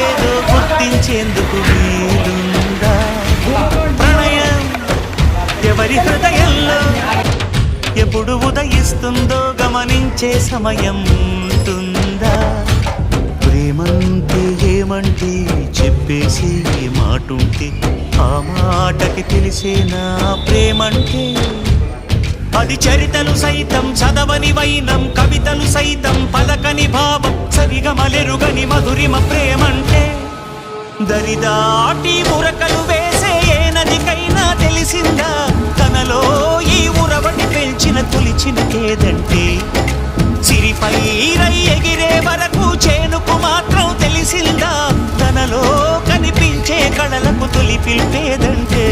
ఏదో గుర్తించేందుకు వీలుందా? ప్రణయం ఎవరి హృదయంలో ఎప్పుడు ఉదయిస్తుందో గమనించే సమయం ఉంటుందా? ప్రేమంటే ఏమంటే చెప్పేసి మాటుంటే ఆ మాటకి తెలిసేనా ప్రేమంటే? అది చరితలు సైతం చదవని వైనం, కవితలు సైతం పలకని భావం, సరిగమలెరుగని మధురిమ ప్రేమంటే. దరిదాటి మురకలు వేసే ఏ నదికైనా తెలిసిందా తనలో ఈ ఉరవటి పెంచిన తొలిచిన కేదంటే? సిరిపై రై ఎగిరే వరకు చేనుకు మాత్రం తెలిసిందా తనలో కనిపించే కళలకు తొలి పిలిపేదంటే?